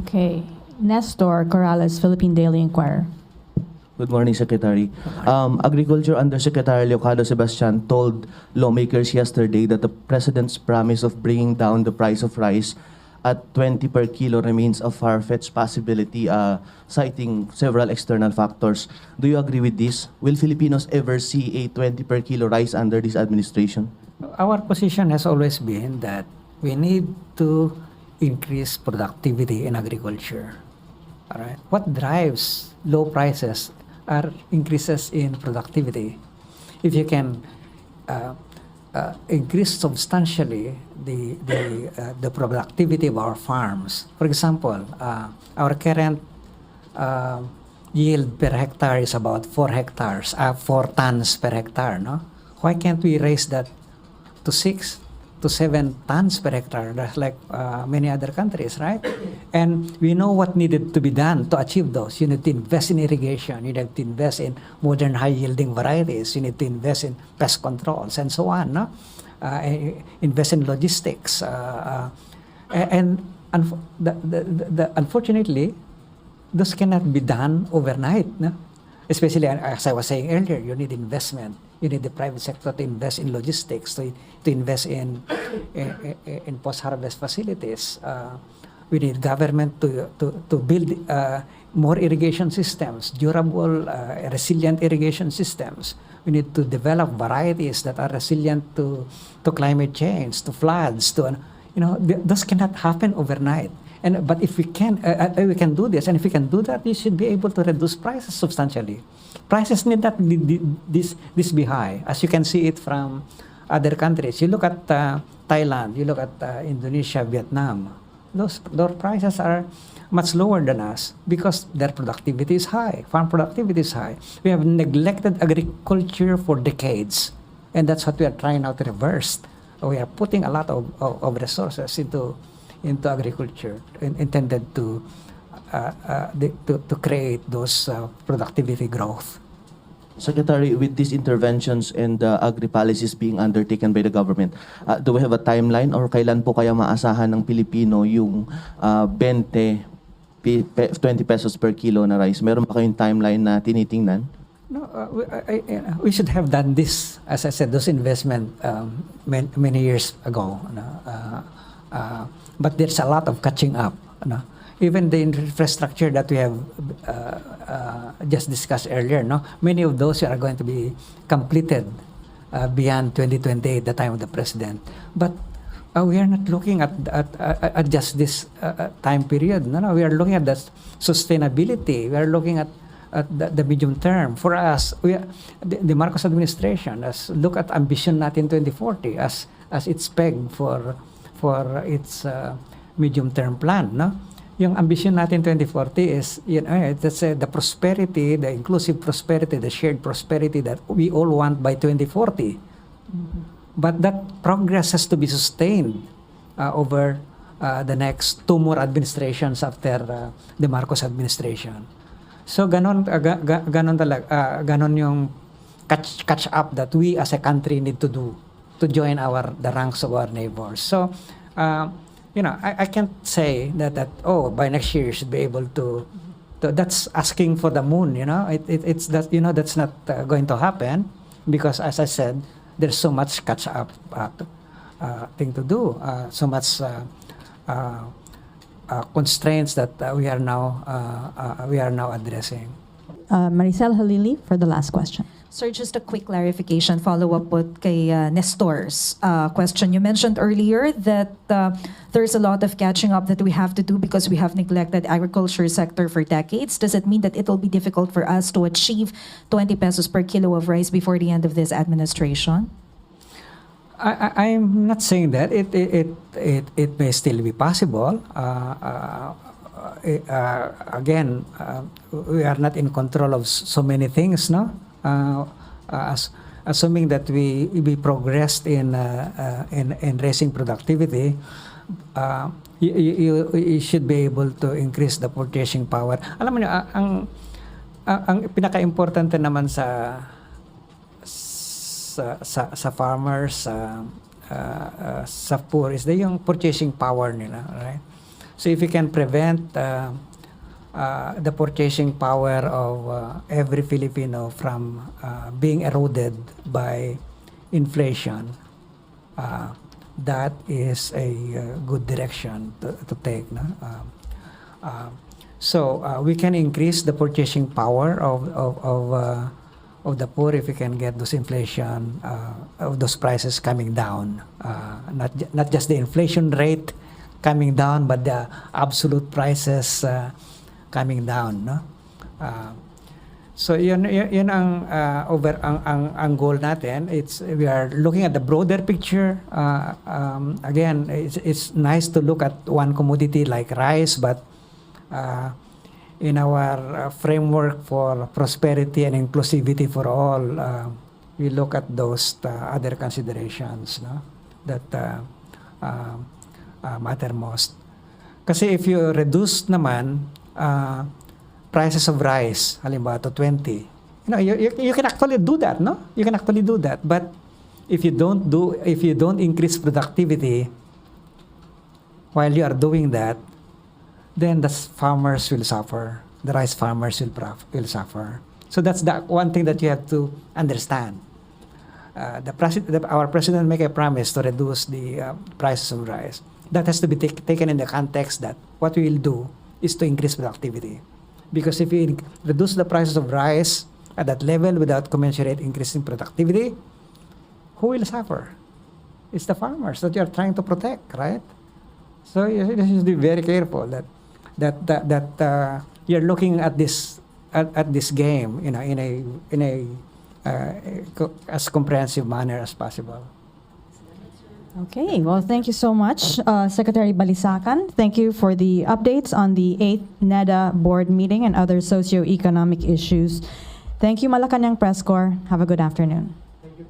Okay. Nestor Corrales, Philippine Daily Inquirer. Good morning, Secretary. Agriculture Undersecretary Leocado Sebastian told lawmakers yesterday that the President's promise of bringing down the price of rice at 20 per kilo remains a far-fetched possibility, citing several external factors. Do you agree with this? Will Filipinos ever see a 20 per kilo rice under this administration? Our position has always been that we need to increase productivity in agriculture. All right. What drives low prices are increases in productivity. If you can increase substantially the productivity of our farms. For example, our current yield per hectare is about 4 tons per hectare. No, why can't we raise that to 6 to 7 tons per hectare, that's like many other countries, right? And we know what needed to be done to achieve those. You need to invest in irrigation, you need to invest in modern high-yielding varieties, you need to invest in pest controls, and so on, no? Invest in logistics. Unfortunately, those cannot be done overnight, no? Especially, as I was saying earlier, you need investment. You need the private sector to invest in logistics, to invest in post-harvest facilities. We need government to build more irrigation systems, durable, resilient irrigation systems. We need to develop varieties that are resilient to climate change, to floods, those cannot happen overnight. But if we can do this, and if we can do that, we should be able to reduce prices substantially. Prices need not be this be high, as you can see it from other countries. You look at Thailand, you look at Indonesia, Vietnam. Those prices are much lower than us because their productivity is high. Farm productivity is high. We have neglected agriculture for decades, and that's what we are trying now to reverse. We are putting a lot of resources into agriculture intended to create those productivity growth. Secretary, with these interventions and agri-policies being undertaken by the government, do we have a timeline or kailan po kaya maasahan ng Pilipino yung 20 pesos per kilo na rice? Meron ba kayong timeline na tinitingnan? No, we should have done this, as I said, those investment many years ago. But there's a lot of catching up. Even the infrastructure that we have just discussed earlier, many of those are going to be completed beyond 2028, the time of the president. But we are not looking at just this time period. No, we are looking at the sustainability. We are looking at the medium term. For us, the Marcos administration, look at ambition natin 2040 as its peg for its medium-term plan, no? Yung ambition natin 2040 is, that's the prosperity, the inclusive prosperity, the shared prosperity that we all want by 2040. But that progress has to be sustained over the next 2 more administrations after the Marcos administration. So ganon yung catch up that we as a country need to do to join the ranks of our neighbors. So I can't say that by next year you should be able to that's asking for the moon. It's that that's not going to happen, because as I said, there's so much catch up thing to do, so much constraints that we are now addressing. Maricel Halili for the last question. Sir, just a quick clarification, follow-up po kay Nestor's question. You mentioned earlier that there's a lot of catching up that we have to do because we have neglected agriculture sector for decades. Does it mean that it will be difficult for us to achieve 20 pesos per kilo of rice before the end of this administration? I'm not saying that. It may still be possible. Again, we are not in control of so many things, no? Assuming that we progressed in raising productivity, you should be able to increase the purchasing power. Alam mo niyo, ang pinaka-importante naman sa farmers, sa poor is yung purchasing power nila, right? So if we can prevent the purchasing power of every Filipino from being eroded by inflation, that is a good direction to take. No? So we can increase the purchasing power of the poor if we can get those inflation of those prices coming down, not just the inflation rate coming down, but the absolute prices coming down. No? So yun ang ang goal natin. We are looking at the broader picture. Again, it's nice to look at one commodity like rice, but in our framework for prosperity and inclusivity for all, we look at those other considerations, no? That matter most. Kasi if you reduce naman prices of rice, halimbawa to 20, you can actually do that, no? You can actually do that. But if you don't increase productivity while you are doing that, then the farmers will suffer. The rice farmers will suffer. So that's the one thing that you have to understand. Our president make a promise to reduce the prices of rice. That has to be taken in the context that what we will do is to increase productivity. Because if we reduce the prices of rice at that level without commensurate increase in productivity, who will suffer? It's the farmers that you are trying to protect, right? So you should be very careful that you're looking at this game, in a as comprehensive manner as possible. Okay, well, thank you so much, Secretary Balisacan. Thank you for the updates on the 8th NEDA board meeting and other socio-economic issues. Thank you, Malacanang Press Corps. Have a good afternoon. Thank you.